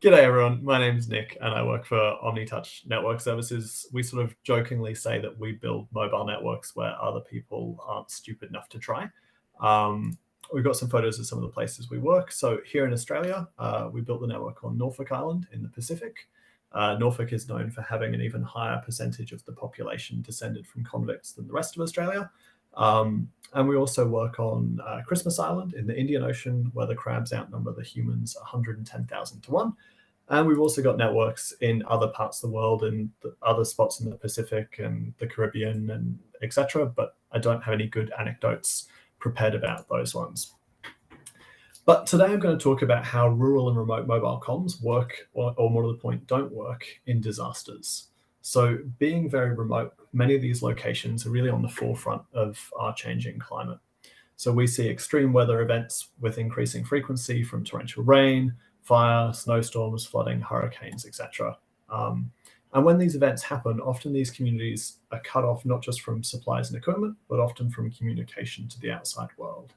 G'day everyone, my name's Nick and I work for OmniTouch Network Services. We sort of jokingly say that we build mobile networks where other people aren't stupid enough to try. We've got some photos of some of the places we work. So here in Australia, we built the network on Norfolk Island in the Pacific. Norfolk is known for having an even higher percentage of the population descended from convicts than the rest of Australia. And we also work on Christmas Island in the Indian Ocean, where the crabs outnumber the humans 110,000 to 1. And we've also got networks in other parts of the world and other spots in the Pacific and the Caribbean and etc. But I don't have any good anecdotes prepared about those ones. But today I'm going to talk about how rural and remote mobile comms work, or more to the point, don't work in disasters. So being very remote, many of these locations are really on the forefront of our changing climate. So we see extreme weather events with increasing frequency from torrential rain, fire, snowstorms, flooding, hurricanes, etc. And when these events happen, often these communities are cut off not just from supplies and equipment, but often from communication to the outside world.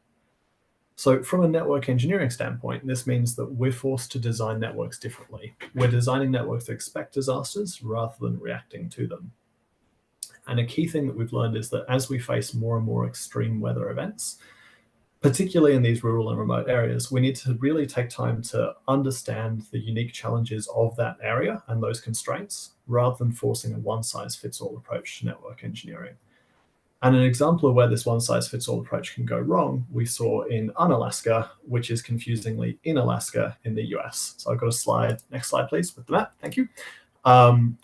So from a network engineering standpoint, this means that we're forced to design networks differently. We're designing networks that expect disasters rather than reacting to them. And a key thing that we've learned is that as we face more and more extreme weather events, particularly in these rural and remote areas, we need to really take time to understand the unique challenges of that area and those constraints, rather than forcing a one-size-fits-all approach to network engineering. And an example of where this one-size-fits-all approach can go wrong, we saw in Unalaska, which is confusingly in Alaska in the US. So I've got a slide, next slide please, with the map, thank you.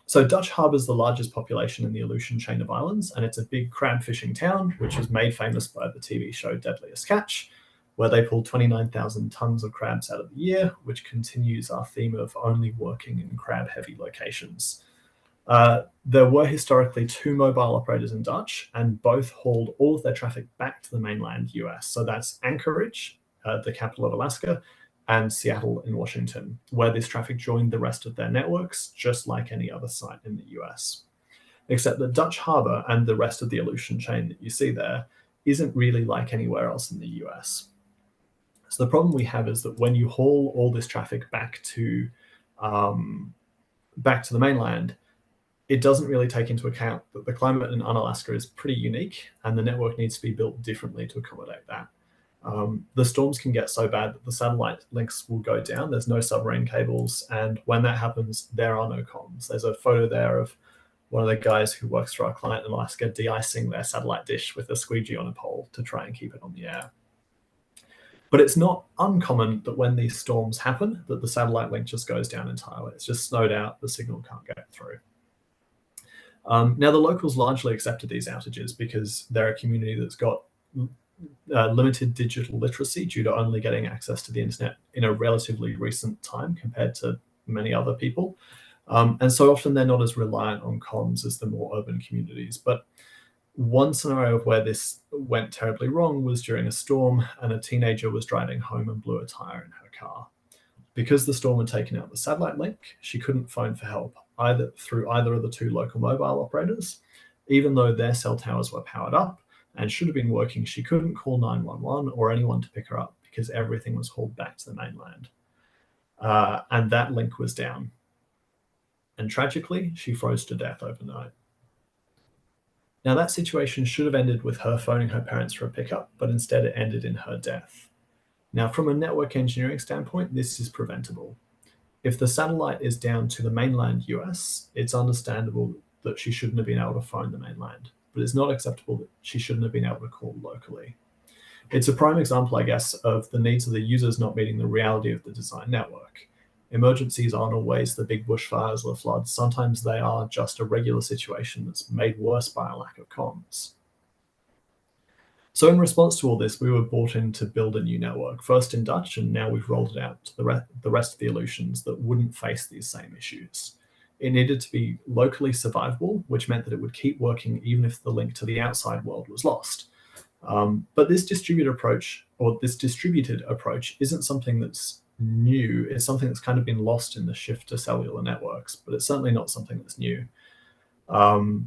So Dutch Harbour is the largest population in the Aleutian chain of islands, and it's a big crab fishing town, which was made famous by the TV show Deadliest Catch, where they pulled 29,000 tons of crabs out of the year, which continues our theme of only working in crab-heavy locations. There were historically two mobile operators in Dutch, and both hauled all of their traffic back to the mainland US. So that's Anchorage, the capital of Alaska, and Seattle in Washington, where this traffic joined the rest of their networks, just like any other site in the US. Except that Dutch Harbour and the rest of the Aleutian chain that you see there isn't really like anywhere else in the US. So the problem we have is that when you haul all this traffic back to the mainland, it doesn't really take into account that the climate in Unalaska is pretty unique, and the network needs to be built differently to accommodate that. The storms can get so bad that the satellite links will go down. There's no submarine cables, and when that happens, there are no comms. There's a photo there of one of the guys who works for our client in Alaska de-icing their satellite dish with a squeegee on a pole to try and keep it on the air. But it's not uncommon that when these storms happen, that the satellite link just goes down entirely. It's just snowed out, the signal can't get through. Now, the locals largely accepted these outages because they're a community that's got limited digital literacy due to only getting access to the internet in a relatively recent time compared to many other people. And so often they're not as reliant on comms as the more urban communities. But one scenario of where this went terribly wrong was during a storm, and a teenager was driving home and blew a tire in her car. Because the storm had taken out the satellite link, she couldn't phone for help through either of the two local mobile operators. Even though their cell towers were powered up and should have been working, she couldn't call 911 or anyone to pick her up because everything was hauled back to the mainland. And that link was down. And tragically, she froze to death overnight. Now, that situation should have ended with her phoning her parents for a pickup, but instead it ended in her death. Now, from a network engineering standpoint, this is preventable. If the satellite is down to the mainland US, it's understandable that she shouldn't have been able to phone the mainland, but it's not acceptable that she shouldn't have been able to call locally. It's a prime example, I guess, of the needs of the users not meeting the reality of the design network. Emergencies aren't always the big bushfires or floods. Sometimes they are just a regular situation that's made worse by a lack of comms. So in response to all this, we were brought in to build a new network, first in Dutch, and now we've rolled it out to the rest of the Aleutians that wouldn't face these same issues. It needed to be locally survivable, which meant that it would keep working even if the link to the outside world was lost. But this distributed approach isn't something that's new. It's something that's kind of been lost in the shift to cellular networks, but it's certainly not something that's new.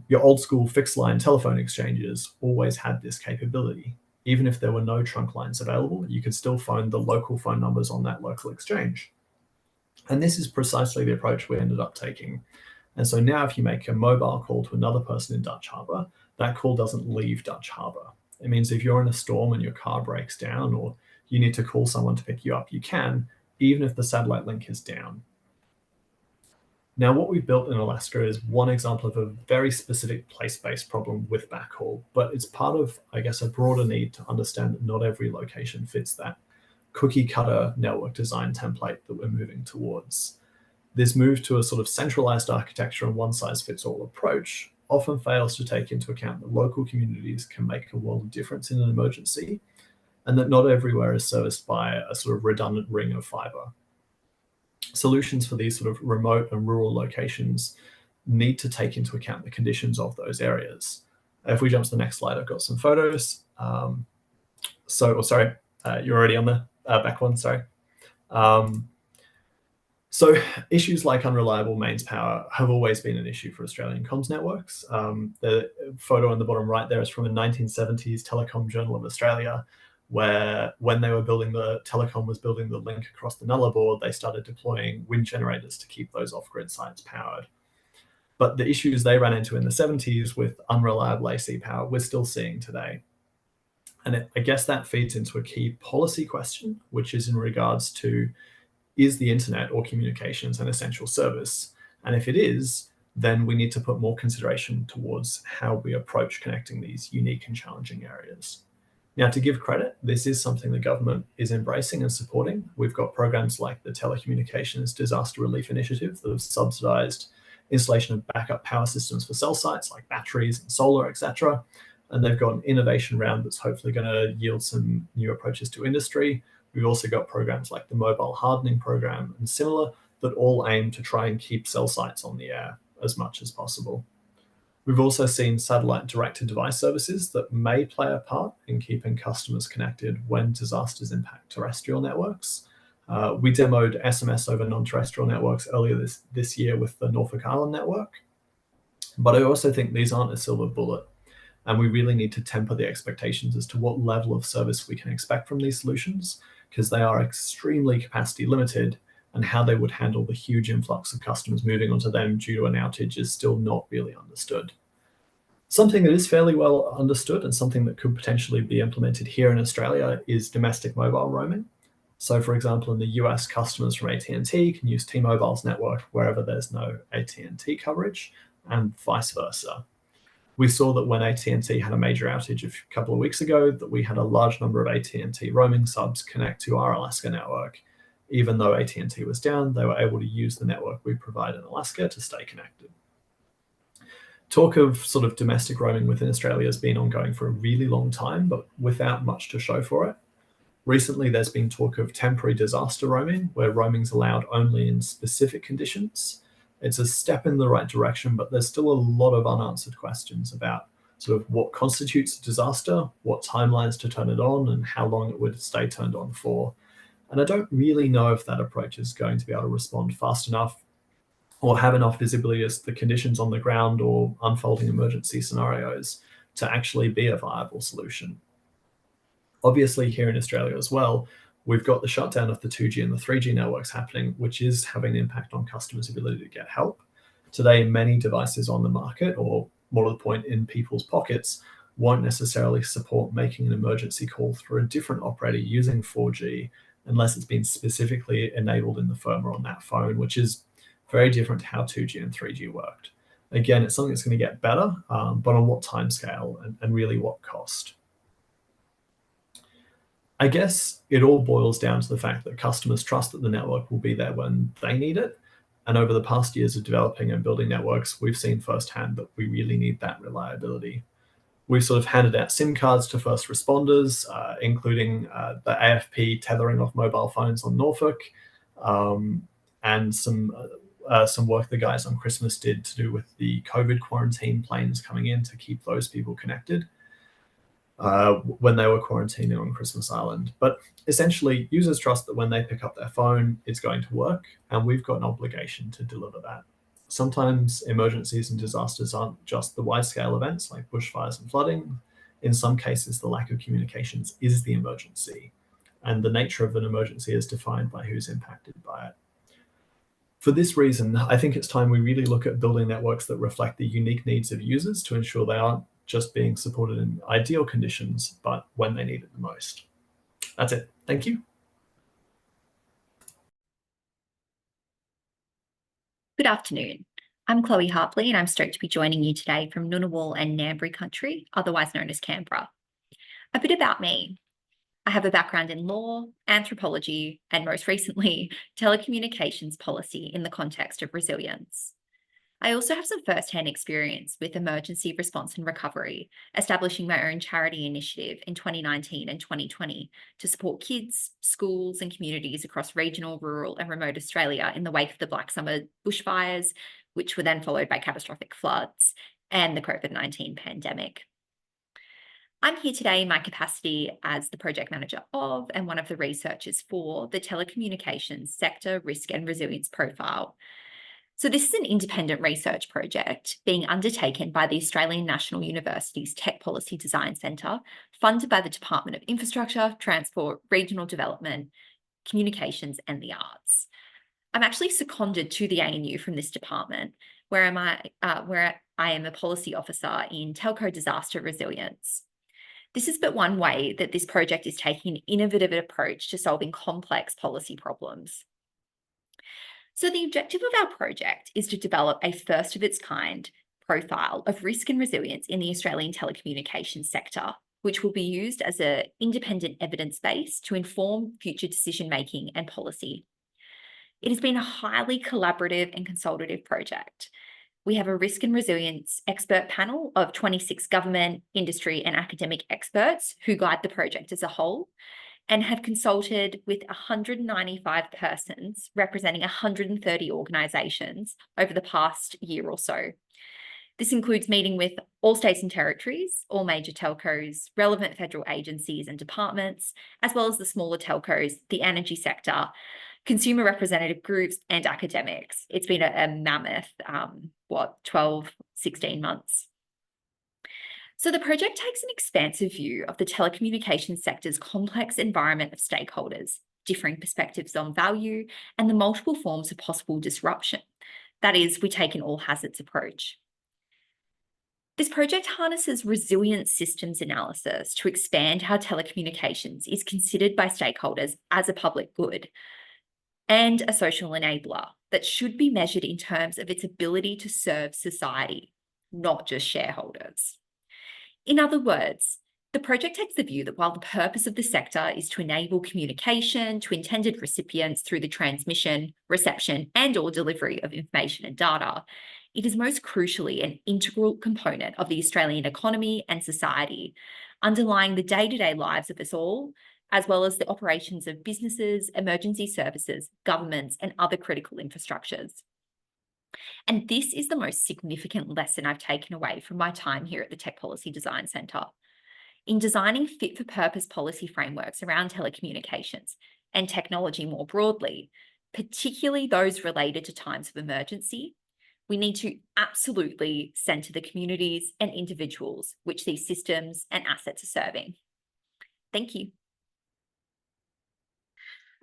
Your old school fixed line telephone exchanges always had this capability. Even if there were no trunk lines available, you could still phone the local phone numbers on that local exchange. And this is precisely the approach we ended up taking. And so now if you make a mobile call to another person in Dutch Harbour, that call doesn't leave Dutch Harbour. It means if you're in a storm and your car breaks down or you need to call someone to pick you up, you can, even if the satellite link is down. Now, what we've built in Alaska is one example of a very specific place-based problem with backhaul, but it's part of, I guess, a broader need to understand that not every location fits that cookie cutter network design template that we're moving towards. This move to a sort of centralized architecture and one size fits all approach often fails to take into account that local communities can make a world of difference in an emergency, and that not everywhere is serviced by a sort of redundant ring of fiber. Solutions for these sort of remote and rural locations need to take into account the conditions of those areas. If we jump to the next slide, I've got some photos. Sorry, you're already on the back one, sorry. So issues like unreliable mains power have always been an issue for Australian comms networks. The photo on the bottom right there is from a 1970s Telecom Journal of Australia, where when they were building Telecom was building the link across the Nullarbor, they started deploying wind generators to keep those off-grid sites powered. But the issues they ran into in the 70s with unreliable AC power, we're still seeing today. And I guess that feeds into a key policy question, which is in regards to, is the internet or communications an essential service? And if it is, then we need to put more consideration towards how we approach connecting these unique and challenging areas. Now, to give credit, this is something the government is embracing and supporting. We've got programs like the Telecommunications Disaster Relief Initiative that have subsidized installation of backup power systems for cell sites like batteries and solar, etc. And they've got an innovation round that's hopefully going to yield some new approaches to industry. We've also got programs like the Mobile Hardening Program and similar that all aim to try and keep cell sites on the air as much as possible. We've also seen satellite direct-to-device services that may play a part in keeping customers connected when disasters impact terrestrial networks. We demoed SMS over non-terrestrial networks earlier this year with the Norfolk Island network. But I also think these aren't a silver bullet, and we really need to temper the expectations as to what level of service we can expect from these solutions, because they are extremely capacity limited, and how they would handle the huge influx of customers moving onto them due to an outage is still not really understood. Something that is fairly well understood and something that could potentially be implemented here in Australia is domestic mobile roaming. So for example, in the US, customers from AT&T can use T-Mobile's network wherever there's no AT&T coverage, and vice versa. We saw that when AT&T had a major outage a couple of weeks ago, that we had a large number of AT&T roaming subs connect to our Alaska network. Even though AT&T was down, they were able to use the network we provide in Alaska to stay connected. Talk of sort of domestic roaming within Australia has been ongoing for a really long time, but without much to show for it. Recently, there's been talk of temporary disaster roaming, where roaming's allowed only in specific conditions. It's a step in the right direction, but there's still a lot of unanswered questions about sort of what constitutes a disaster, what timelines to turn it on, and how long it would stay turned on for. And I don't really know if that approach is going to be able to respond fast enough or have enough visibility as the conditions on the ground or unfolding emergency scenarios to actually be a viable solution. Obviously, here in Australia as well, we've got the shutdown of the 2G and the 3G networks happening, which is having an impact on customers' ability to get help. Today, many devices on the market, or more to the point, in people's pockets, won't necessarily support making an emergency call through a different operator using 4G unless it's been specifically enabled in the firmware on that phone, which is very different to how 2G and 3G worked. Again, it's something that's going to get better, but on what timescale and really what cost? I guess it all boils down to the fact that customers trust that the network will be there when they need it. And over the past years of developing and building networks, we've seen firsthand that we really need that reliability. We've sort of handed out SIM cards to first responders, including the AFP tethering off mobile phones on Norfolk, and some work the guys on Christmas did to do with the COVID quarantine planes coming in to keep those people connected when they were quarantining on Christmas Island. But essentially, users trust that when they pick up their phone, it's going to work, and we've got an obligation to deliver that. Sometimes emergencies and disasters aren't just the wide-scale events like bushfires and flooding. In some cases, the lack of communications is the emergency, and the nature of an emergency is defined by who's impacted by it. For this reason, I think it's time we really look at building networks that reflect the unique needs of users to ensure they aren't just being supported in ideal conditions, but when they need it the most. That's it. Thank you. Good afternoon. I'm Choe Harpley, and I'm stoked to be joining you today from Ngunnawal and Ngambri country, otherwise known as Canberra. A bit about me. I have a background in law, anthropology, and most recently, telecommunications policy in the context of resilience. I also have some first-hand experience with emergency response and recovery, establishing my own charity initiative in 2019 and 2020 to support kids, schools, and communities across regional, rural, and remote Australia in the wake of the Black Summer bushfires, which were then followed by catastrophic floods and the COVID-19 pandemic. I'm here today in my capacity as the project manager of and one of the researchers for the telecommunications sector risk and resilience profile. So this is an independent research project being undertaken by the Australian National University's Tech Policy Design Centre, funded by the Department of Infrastructure, Transport, Regional Development, Communications and the Arts. I'm actually seconded to the ANU from this department, where I am a policy officer in telco disaster resilience. This is but one way that this project is taking an innovative approach to solving complex policy problems. So the objective of our project is to develop a first of its kind profile of risk and resilience in the Australian telecommunications sector, which will be used as an independent evidence base to inform future decision-making and policy. It has been a highly collaborative and consultative project. We have a risk and resilience expert panel of 26 government, industry, and academic experts who guide the project as a whole, and have consulted with 195 persons representing 130 organisations over the past year or so. This includes meeting with all states and territories, all major telcos, relevant federal agencies and departments, as well as the smaller telcos, the energy sector, consumer representative groups, and academics. It's been a mammoth, 12, 16 months. So the project takes an expansive view of the telecommunications sector's complex environment of stakeholders, differing perspectives on value, and the multiple forms of possible disruption. That is, we take an all-hazards approach. This project harnesses resilient systems analysis to expand how telecommunications is considered by stakeholders as a public good and a social enabler that should be measured in terms of its ability to serve society, not just shareholders. In other words, the project takes the view that while the purpose of the sector is to enable communication to intended recipients through the transmission, reception, and/or delivery of information and data, it is most crucially an integral component of the Australian economy and society, underlying the day-to-day lives of us all, as well as the operations of businesses, emergency services, governments, and other critical infrastructures. And this is the most significant lesson I've taken away from my time here at the Tech Policy Design Centre. In designing fit-for-purpose policy frameworks around telecommunications and technology more broadly, particularly those related to times of emergency, we need to absolutely centre the communities and individuals which these systems and assets are serving. Thank you.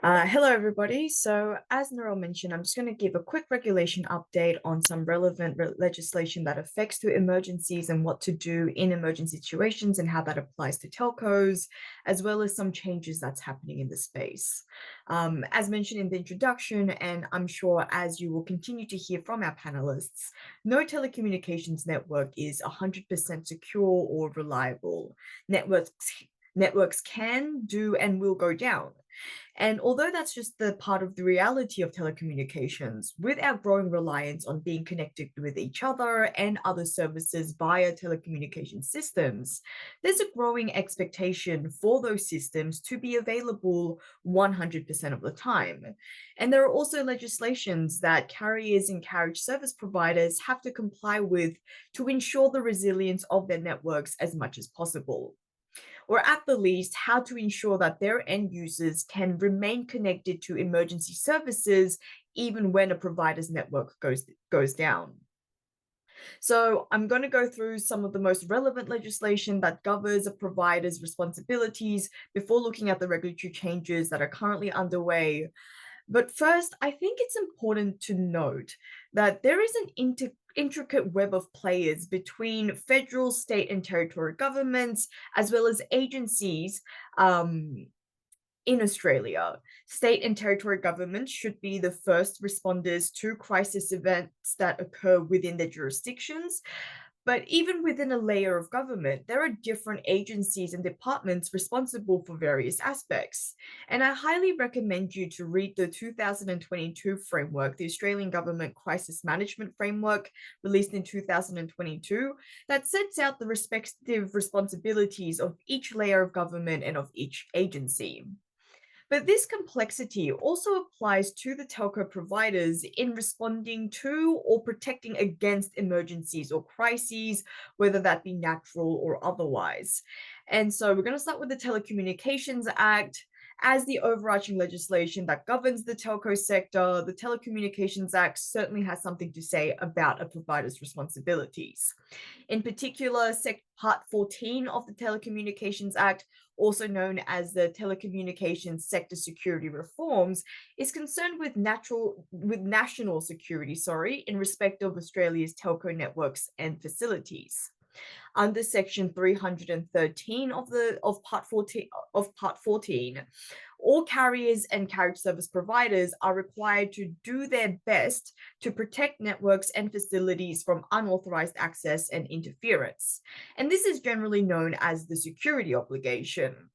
Hello, everybody. So as Narelle mentioned, I'm just going to give a quick regulation update on some relevant legislation that affects to emergencies and what to do in emergency situations and how that applies to telcos, as well as some changes that's happening in the space. As mentioned in the introduction, and I'm sure as you will continue to hear from our panelists, no telecommunications network is 100% secure or reliable. Networks can, do, and will go down. And although that's just the part of the reality of telecommunications, with our growing reliance on being connected with each other and other services via telecommunication systems, there's a growing expectation for those systems to be available 100% of the time. And there are also legislations that carriers and carriage service providers have to comply with to ensure the resilience of their networks as much as possible, or at the least, how to ensure that their end users can remain connected to emergency services even when a provider's network goes down. So I'm going to go through some of the most relevant legislation that governs a provider's responsibilities before looking at the regulatory changes that are currently underway. But first, I think it's important to note that there is an intricate web of players between federal, state, and territorial governments, as well as agencies in Australia. State and territory governments should be the first responders to crisis events that occur within their jurisdictions. But even within a layer of government, there are different agencies and departments responsible for various aspects. And I highly recommend you to read the 2022 framework, the Australian Government Crisis Management Framework, released in 2022, that sets out the respective responsibilities of each layer of government and of each agency. But this complexity also applies to the telco providers in responding to or protecting against emergencies or crises, whether that be natural or otherwise. And so we're going to start with the Telecommunications Act. As the overarching legislation that governs the telco sector, the Telecommunications Act certainly has something to say about a provider's responsibilities. In particular, Part 14 of the Telecommunications Act, also known as the Telecommunications Sector Security Reforms, is concerned with national security, in respect of Australia's telco networks and facilities. Under Section 313 of Part 14, all carriers and carriage service providers are required to do their best to protect networks and facilities from unauthorized access and interference. And this is generally known as the security obligation.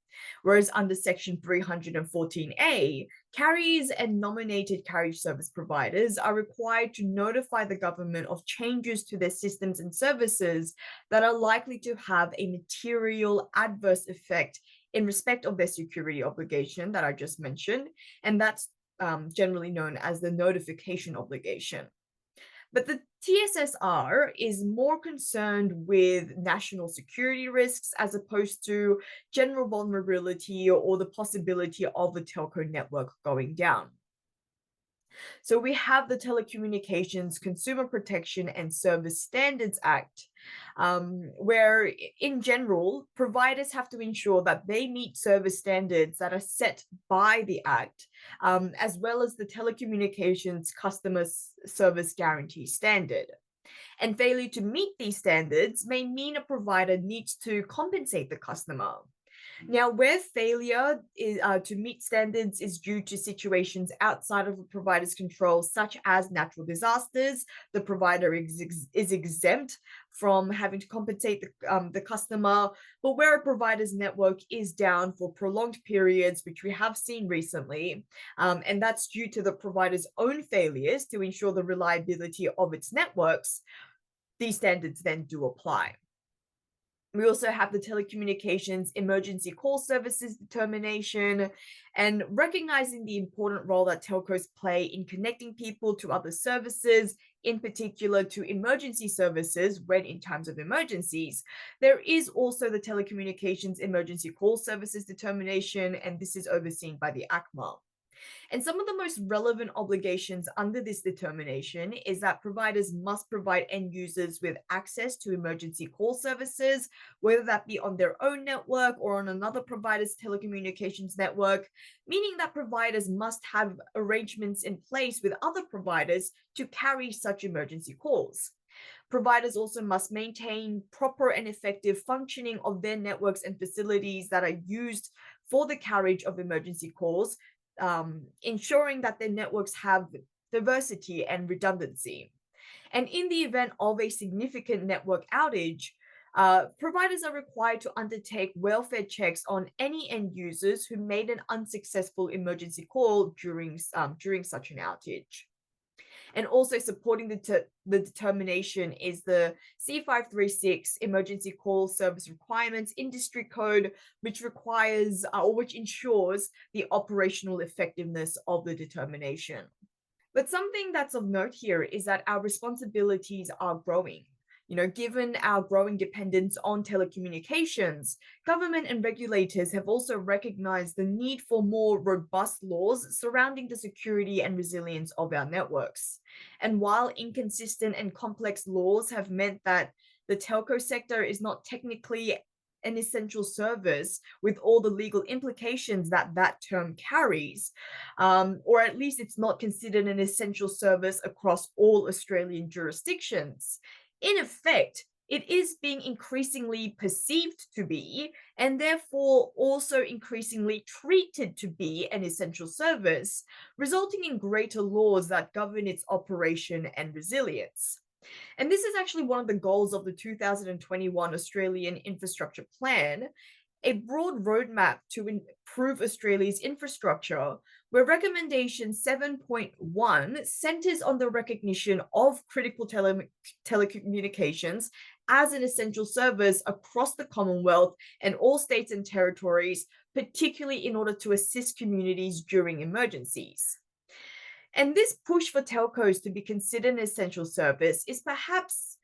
Whereas under Section 314A, carriers and nominated carriage service providers are required to notify the government of changes to their systems and services that are likely to have a material adverse effect in respect of their security obligation that I just mentioned, and that's generally known as the notification obligation. But the TSSR is more concerned with national security risks as opposed to general vulnerability or the possibility of a telco network going down. So we have the Telecommunications Consumer Protection and Service Standards Act, where in general, providers have to ensure that they meet service standards that are set by the Act, as well as the Telecommunications Customer Service Guarantee Standard. And failure to meet these standards may mean a provider needs to compensate the customer. Now, where failure to meet standards is due to situations outside of a provider's control, such as natural disasters, the provider is exempt from having to compensate the customer. But where a provider's network is down for prolonged periods, which we have seen recently, and that's due to the provider's own failures to ensure the reliability of its networks, these standards then do apply. We also have the Telecommunications Emergency Call Services Determination, and recognizing the important role that telcos play in connecting people to other services, in particular to emergency services when in times of emergencies. There is also the Telecommunications Emergency Call Services Determination, and this is overseen by the ACMA. And some of the most relevant obligations under this determination is that providers must provide end users with access to emergency call services, whether that be on their own network or on another provider's telecommunications network, meaning that providers must have arrangements in place with other providers to carry such emergency calls. Providers also must maintain proper and effective functioning of their networks and facilities that are used for the carriage of emergency calls, ensuring that their networks have diversity and redundancy. And in the event of a significant network outage, providers are required to undertake welfare checks on any end users who made an unsuccessful emergency call during such an outage. And also supporting the determination is the C536 Emergency Call Service Requirements Industry Code, which requires or which ensures the operational effectiveness of the determination. But something that's of note here is that our responsibilities are growing. Given our growing dependence on telecommunications, government and regulators have also recognized the need for more robust laws surrounding the security and resilience of our networks. And while inconsistent and complex laws have meant that the telco sector is not technically an essential service with all the legal implications that that term carries, or at least it's not considered an essential service across all Australian jurisdictions. In effect, it is being increasingly perceived to be, and therefore also increasingly treated to be, an essential service, resulting in greater laws that govern its operation and resilience. And this is actually one of the goals of the 2021 Australian Infrastructure Plan, a broad roadmap to improve Australia's infrastructure, where recommendation 7.1 centers on the recognition of critical telecommunications as an essential service across the Commonwealth and all states and territories, particularly in order to assist communities during emergencies. And this push for telcos to be considered an essential service is perhaps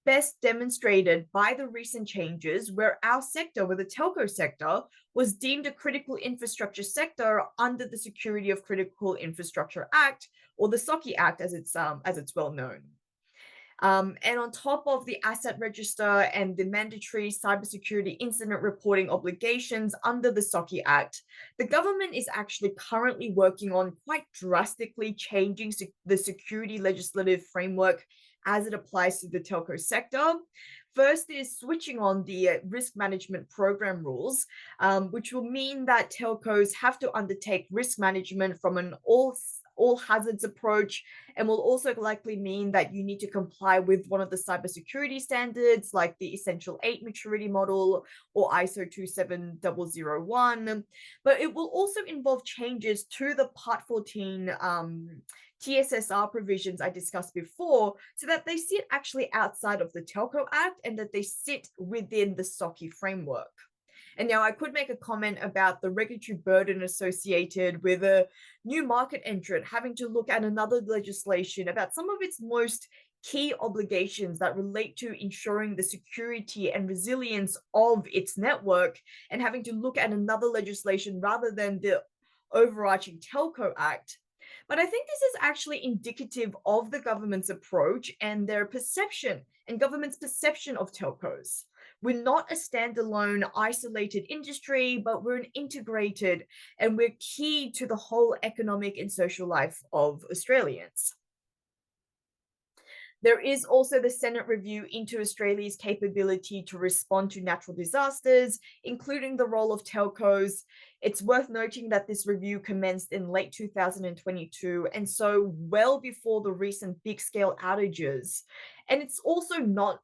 best demonstrated by the recent changes where our sector, where the telco sector, was deemed a critical infrastructure sector under the Security of Critical Infrastructure Act, or the SOCI Act as it's well known. And on top of the asset register and the mandatory cybersecurity incident reporting obligations under the SOCI Act, the government is actually currently working on quite drastically changing the security legislative framework as it applies to the telco sector. First is switching on the risk management program rules, which will mean that telcos have to undertake risk management from an all hazards approach, and will also likely mean that you need to comply with one of the cybersecurity standards like the Essential 8 maturity model or ISO 27001. But it will also involve changes to the Part 14 TSSR provisions I discussed before, so that they sit actually outside of the Telco Act and that they sit within the SOCI framework. And now I could make a comment about the regulatory burden associated with a new market entrant having to look at another legislation about some of its most key obligations that relate to ensuring the security and resilience of its network, and having to look at another legislation rather than the overarching Telco Act. But I think this is actually indicative of the government's approach and their perception and government's perception of telcos. We're not a standalone, isolated industry, but we're an integrated, and we're key to the whole economic and social life of Australians. There is also the Senate review into Australia's capability to respond to natural disasters, including the role of telcos. It's worth noting that this review commenced in late 2022, and so well before the recent big-scale outages. And it's also not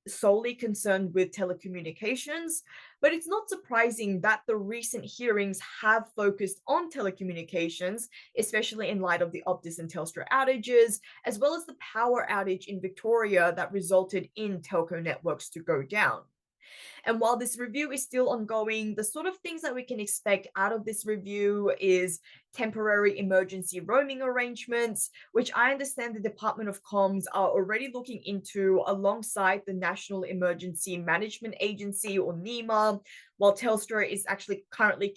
solely concerned with telecommunications, but it's not surprising that the recent hearings have focused on telecommunications, especially in light of the Optus and Telstra outages, as well as the power outage in Victoria that resulted in telco networks to go down. And while this review is still ongoing, the sort of things that we can expect out of this review is temporary emergency roaming arrangements, which I understand the Department of Comms are already looking into alongside the National Emergency Management Agency, or NEMA, while Telstra is actually currently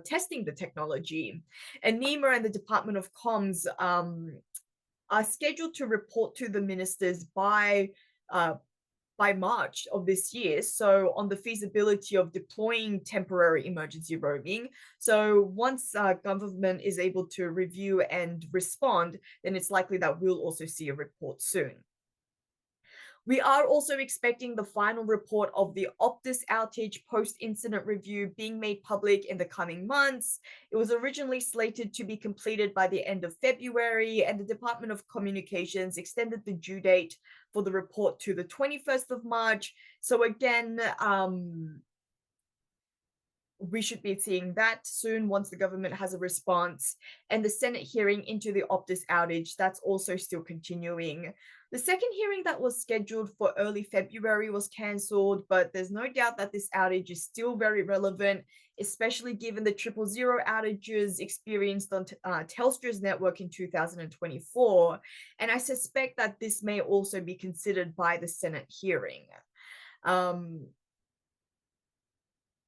testing the technology. And NEMA and the Department of Comms are scheduled to report to the ministers by March of this year, so on the feasibility of deploying temporary emergency roaming. So once government is able to review and respond, then it's likely that we'll also see a report soon. We are also expecting the final report of the Optus outage post-incident review being made public in the coming months. It was originally slated to be completed by the end of February, and the Department of Communications extended the due date for the report to the 21st of March. So again, we should be seeing that soon once the government has a response. And the Senate hearing into the Optus outage, that's also still continuing. The second hearing that was scheduled for early February was cancelled, but there's no doubt that this outage is still very relevant, especially given the 000 outages experienced on Telstra's network in 2024. And I suspect that this may also be considered by the Senate hearing.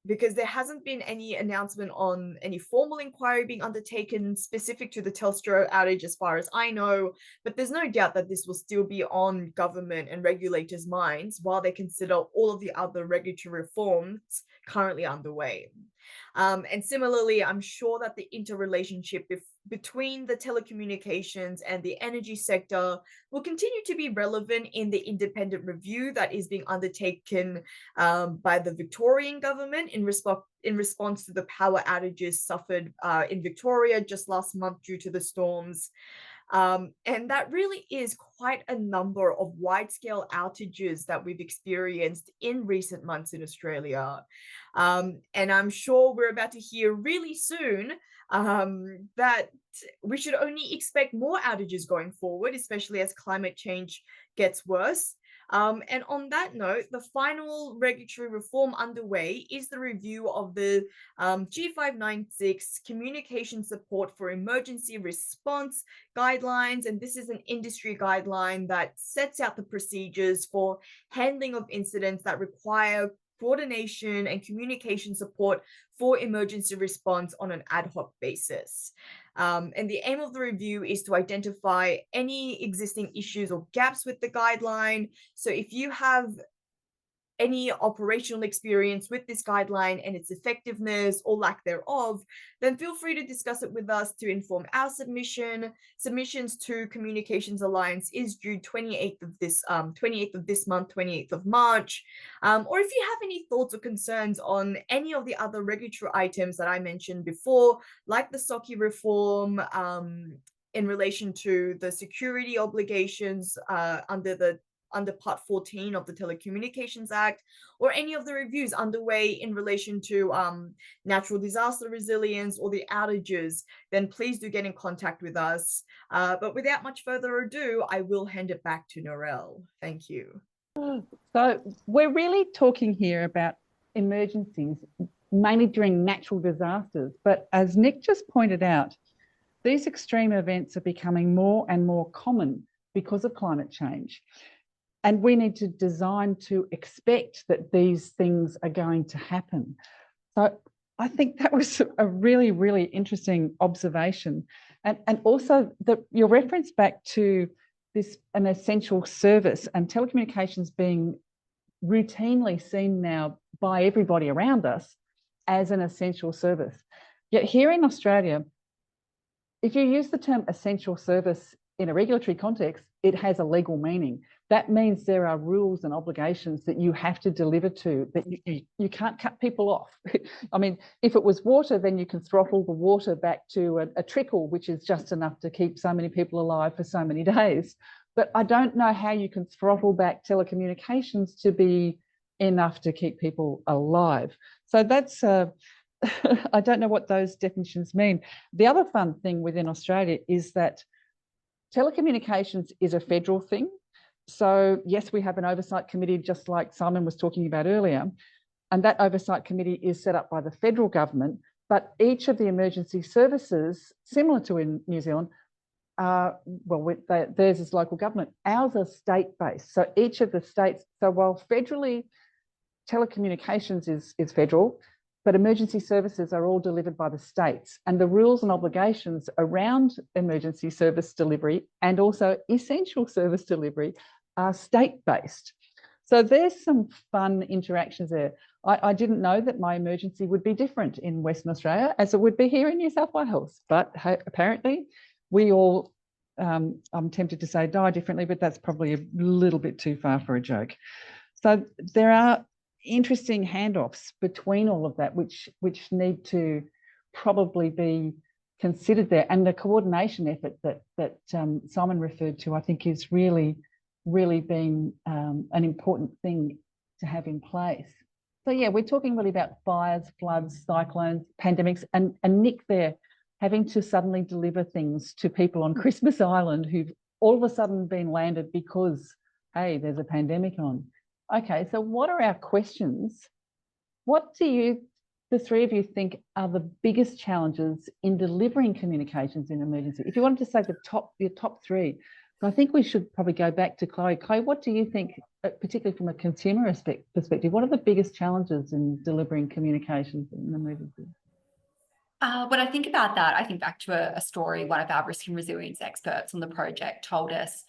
because there hasn't been any announcement on any formal inquiry being undertaken specific to the Telstra outage as far as I know, but there's no doubt that this will still be on government and regulators' minds while they consider all of the other regulatory reforms currently underway. And similarly, I'm sure that the interrelationship between the telecommunications and the energy sector will continue to be relevant in the independent review that is being undertaken by the Victorian government in response to the power outages suffered in Victoria just last month due to the storms. And that really is quite a number of wide-scale outages that we've experienced in recent months in Australia. And I'm sure we're about to hear really soon that we should only expect more outages going forward, especially as climate change gets worse. And on that note, the final regulatory reform underway is the review of the G596 Communication Support for Emergency Response Guidelines. And this is an industry guideline that sets out the procedures for handling of incidents that require coordination and communication support for emergency response on an ad hoc basis. And the aim of the review is to identify any existing issues or gaps with the guideline. So if you have any operational experience with this guideline and its effectiveness or lack thereof, then feel free to discuss it with us to inform our submission. Submissions to Communications Alliance is due 28th of this month, 28th of March. Or if you have any thoughts or concerns on any of the other regulatory items that I mentioned before, like the SOCI reform, in relation to the security obligations under Part 14 of the Telecommunications Act, or any of the reviews underway in relation to natural disaster resilience or the outages, then please do get in contact with us. But without much further ado, I will hand it back to Norel. Thank you. So we're really talking here about emergencies, mainly during natural disasters. But as Nick just pointed out, these extreme events are becoming more and more common because of climate change. And we need to design to expect that these things are going to happen. So I think that was a really, really interesting observation. And also your reference back to an essential service and telecommunications being routinely seen now by everybody around us as an essential service. Yet here in Australia, if you use the term essential service in a regulatory context, it has a legal meaning. That means there are rules and obligations that you have to deliver to, that you can't cut people off. I mean, if it was water, then you can throttle the water back to a trickle, which is just enough to keep so many people alive for so many days. But I don't know how you can throttle back telecommunications to be enough to keep people alive. So that's, I don't know what those definitions mean. The other fun thing within Australia is that telecommunications is a federal thing. So yes, we have an oversight committee, just like Simon was talking about earlier, and that oversight committee is set up by the federal government, but each of the emergency services, similar to in New Zealand, theirs is local government. Ours are state-based. So each of the states, so while federally telecommunications is federal, but emergency services are all delivered by the states, and the rules and obligations around emergency service delivery and also essential service delivery are state-based. So there's some fun interactions there. I didn't know that my emergency would be different in Western Australia as it would be here in New South Wales, but apparently we all, I'm tempted to say die differently, but that's probably a little bit too far for a joke. So there are interesting handoffs between all of that, which need to probably be considered there. And the coordination effort that Simon referred to, I think is really been an important thing to have in place. So yeah, we're talking really about fires, floods, cyclones, pandemics, and Nick there having to suddenly deliver things to people on Christmas Island who've all of a sudden been landed because, hey, there's a pandemic on. Okay, so what are our questions? What do the three of you think are the biggest challenges in delivering communications in emergency? If you wanted to say your top three, So I think we should probably go back to Chloe. Chloe, what do you think, particularly from a consumer perspective, what are the biggest challenges in delivering communications in an emergency? When I think about that, I think back to a story one of our risk and resilience experts on the project told us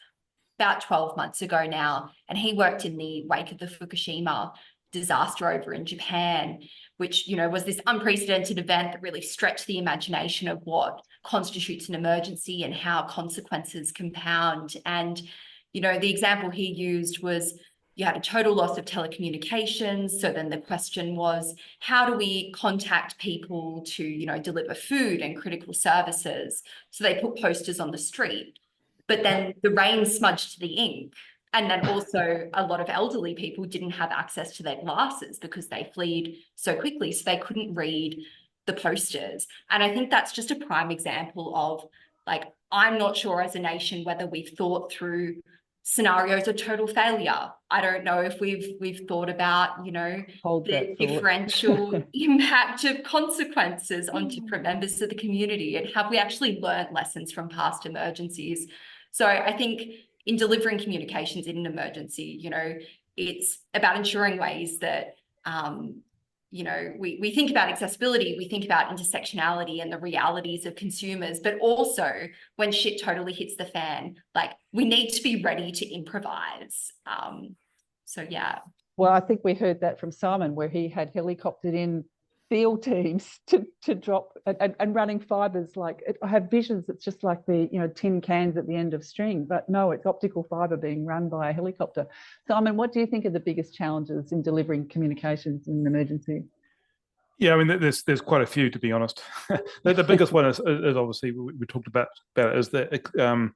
about 12 months ago now, and he worked in the wake of the Fukushima disaster over in Japan, which, you know, was this unprecedented event that really stretched the imagination of what constitutes an emergency and how consequences compound. And, you know, the example he used was you had a total loss of telecommunications. So then the question was, how do we contact people to, you know, deliver food and critical services? So they put posters on the street, but then the rain smudged the ink. And then also a lot of elderly people didn't have access to their glasses because they fled so quickly, so they couldn't read the posters. And I think that's just a prime example of, like, I'm not sure as a nation whether we've thought through scenarios of total failure. I don't know if we've thought about, you know, the differential impact of consequences on different members of the community, and have we actually learned lessons from past emergencies? So I think in delivering communications in an emergency, you know, it's about ensuring ways that, you know, we think about accessibility, we think about intersectionality and the realities of consumers, but also when shit totally hits the fan, like, we need to be ready to improvise. So, yeah. Well, I think we heard that from Simon, where he had helicoptered in field teams to drop and running fibres. Like, I have visions, it's just like the, you know, tin cans at the end of string, but no, it's optical fibre being run by a helicopter. Simon, what do you think are the biggest challenges in delivering communications in an emergency? Yeah, I mean, there's quite a few, to be honest. The biggest one is obviously, we talked about it, is the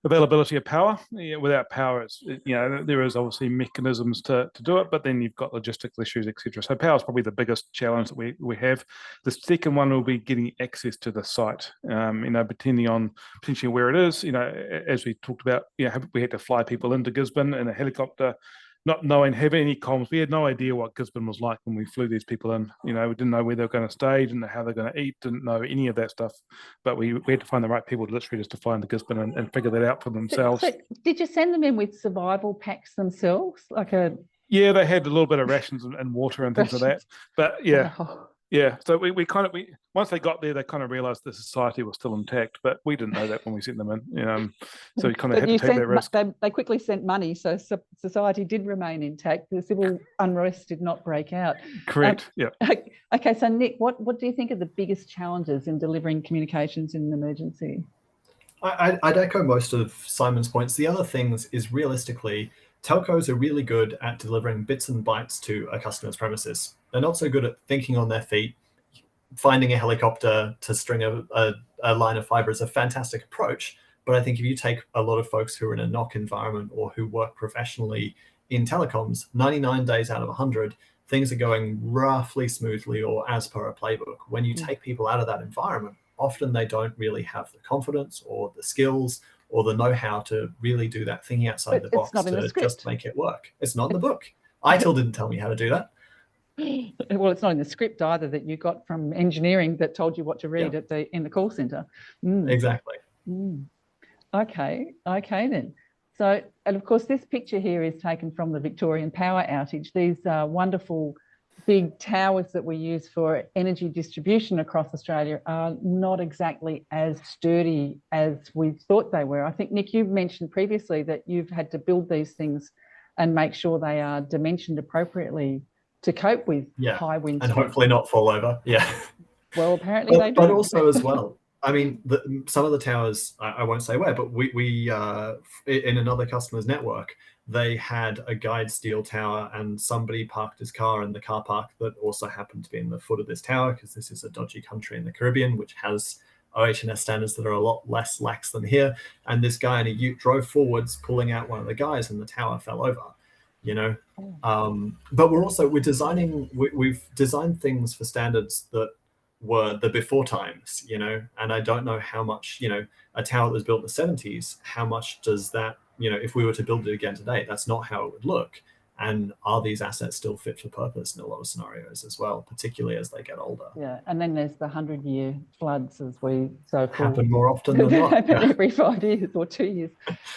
availability of power. Yeah, without power, it's, you know, there is obviously mechanisms to do it, but then you've got logistical issues, etc. So power is probably the biggest challenge that we have. The second one will be getting access to the site. You know, depending on potentially where it is. You know, as we talked about, you know, we had to fly people into Gisborne in a helicopter, not knowing, having any comms. We had no idea what Gisborne was like when we flew these people in. You know, we didn't know where they were going to stay, didn't know how they're going to eat, didn't know any of that stuff. But we had to find the right people literally just to find the Gisborne and figure that out for themselves. So did you send them in with survival packs themselves? Yeah, they had a little bit of rations and water and things like that. But yeah. Wow. Yeah, so we once they got there, they kind of realised the society was still intact, but we didn't know that when we sent them in. So we kind of had to take that risk. They quickly sent money, so society did remain intact. The civil unrest did not break out. Correct. Yeah. Okay, so Nick, what do you think are the biggest challenges in delivering communications in an emergency? I'd echo most of Simon's points. The other things is, realistically, telcos are really good at delivering bits and bytes to a customer's premises. They're not so good at thinking on their feet. Finding a helicopter to string a line of fiber is a fantastic approach. But I think if you take a lot of folks who are in a NOC environment or who work professionally in telecoms, 99 days out of 100, things are going roughly smoothly or as per a playbook. When you take people out of that environment, often they don't really have the confidence or the skills or the know-how to really do that thinking outside the box to just make it work. It's not in the book. ITIL didn't tell me how to do that. Well, it's not in the script either that you got from engineering that told you what to read in the call centre. Exactly. Okay then. So, and of course, this picture here is taken from the Victorian power outage. These wonderful big towers that we use for energy distribution across Australia are not exactly as sturdy as we thought they were. I think, Nick, you've mentioned previously that you've had to build these things and make sure they are dimensioned appropriately to cope with high wind and hopefully not fall over. Yeah. Well, apparently they do. But also as well, I mean, some of the towers, I won't say where, but we in another customer's network, they had a guide steel tower and somebody parked his car in the car park that also happened to be in the foot of this tower, because this is a dodgy country in the Caribbean, which has OH&S standards that are a lot less lax than here. And this guy in a ute drove forwards, pulling out one of the guys, and the tower fell over. You know, but we've designed things for standards that were the before times, you know, and I don't know how much, you know, a tower that was built in the 70s, how much does that, you know, if we were to build it again today, that's not how it would look. And are these assets still fit for purpose in a lot of scenarios as well, particularly as they get older? Yeah, and then there's the 100-year floods, as we so called. Happen more often than not. Happen every 5 years or 2 years.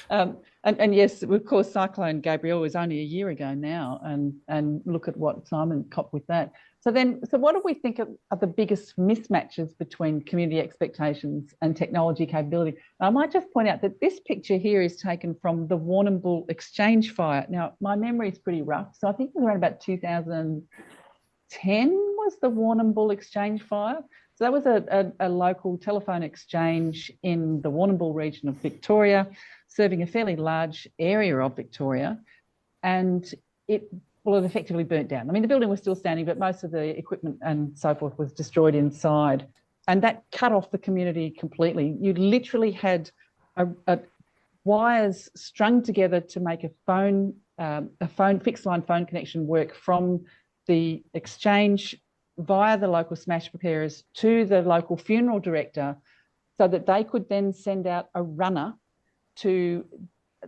And yes, of course, Cyclone Gabrielle was only a year ago now, and look at what Simon copped with that. So what do we think are the biggest mismatches between community expectations and technology capability? I might just point out that this picture here is taken from the Warrnambool exchange fire. Now, my memory is pretty rough, so I think it was around about 2010 was the Warrnambool exchange fire. So that was a local telephone exchange in the Warrnambool region of Victoria, serving a fairly large area of Victoria, and it effectively burnt down. I mean, the building was still standing, but most of the equipment and so forth was destroyed inside, and that cut off the community completely. You literally had wires strung together to make a fixed line phone connection work from the exchange via the local smash preparers to the local funeral director, so that they could then send out a runner to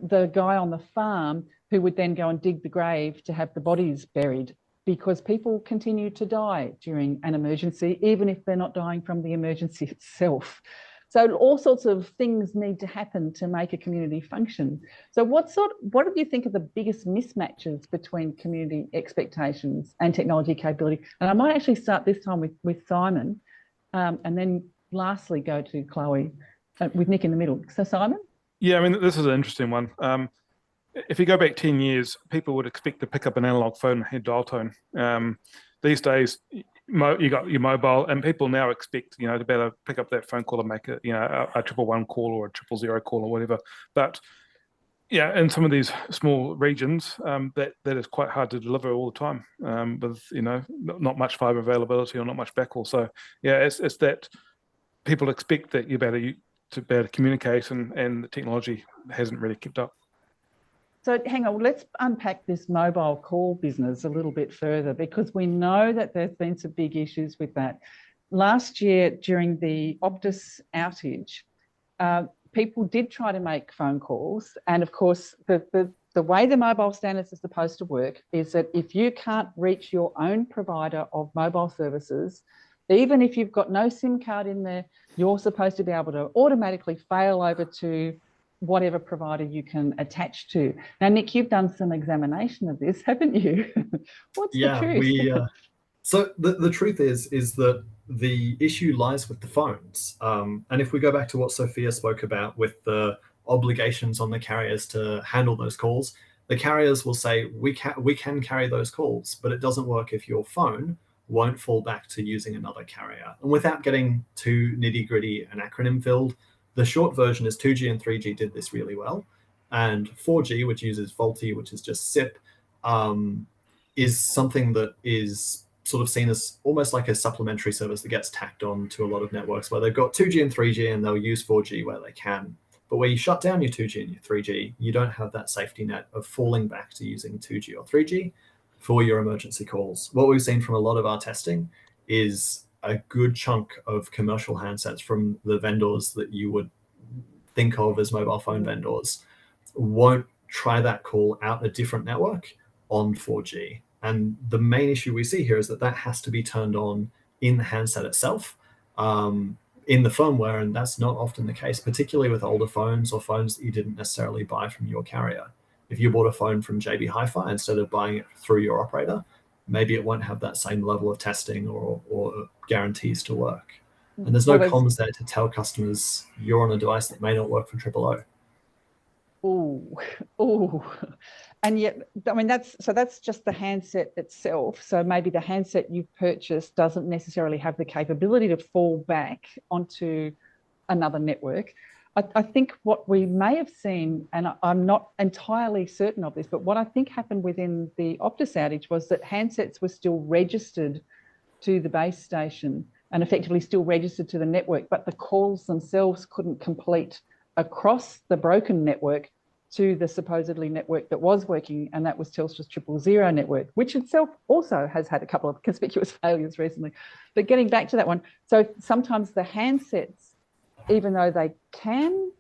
the guy on the farm, who would then go and dig the grave to have the bodies buried, because people continue to die during an emergency, even if they're not dying from the emergency itself. So all sorts of things need to happen to make a community function. So what do you think are the biggest mismatches between community expectations and technology capability? And I might actually start this time with Simon, and then lastly go to Chloe, with Nick in the middle. So Simon? Yeah, I mean, this is an interesting one. If you go back 10 years, people would expect to pick up an analog phone and head dial tone. These days, you got your mobile, and people now expect, to be able to pick up that phone call and make a 111 call or a 000 call or whatever. But yeah, in some of these small regions, that is quite hard to deliver all the time, with not much fiber availability or not much backhaul. So yeah, it's that people expect that you're better to be able to communicate, and the technology hasn't really kept up. So hang on, let's unpack this mobile call business a little bit further, because we know that there's been some big issues with that. Last year, during the Optus outage, people did try to make phone calls. And of course, the way the mobile standards are supposed to work is that if you can't reach your own provider of mobile services, even if you've got no SIM card in there, you're supposed to be able to automatically fail over to whatever provider you can attach to. Now, Nick, you've done some examination of this, haven't you? What's the truth? So the truth is that the issue lies with the phones. And if we go back to what Sophia spoke about with the obligations on the carriers to handle those calls, the carriers will say, we can carry those calls, but it doesn't work if your phone won't fall back to using another carrier. And without getting too nitty-gritty and acronym filled, the short version is 2G and 3G did this really well. And 4G, which uses VoLTE, which is just SIP, is something that is sort of seen as almost like a supplementary service that gets tacked on to a lot of networks where they've got 2G and 3G and they'll use 4G where they can. But where you shut down your 2G and your 3G, you don't have that safety net of falling back to using 2G or 3G for your emergency calls. What we've seen from a lot of our testing is a good chunk of commercial handsets from the vendors that you would think of as mobile phone vendors won't try that call out a different network on 4G. And the main issue we see here is that has to be turned on in the handset itself, in the firmware, and that's not often the case, particularly with older phones or phones that you didn't necessarily buy from your carrier. If you bought a phone from JB Hi-Fi instead of buying it through your operator, maybe it won't have that same level of testing or guarantees to work. And there's no comms there to tell customers you're on a device that may not work for 000. Oh, and yet, I mean, that's just the handset itself. So maybe the handset you've purchased doesn't necessarily have the capability to fall back onto another network. I think what we may have seen, and I'm not entirely certain of this, but what I think happened within the Optus outage was that handsets were still registered to the base station and effectively still registered to the network, but the calls themselves couldn't complete across the broken network to the supposedly network that was working, and that was Telstra's 000 network, which itself also has had a couple of conspicuous failures recently. But getting back to that one, so sometimes the handsets, even though they can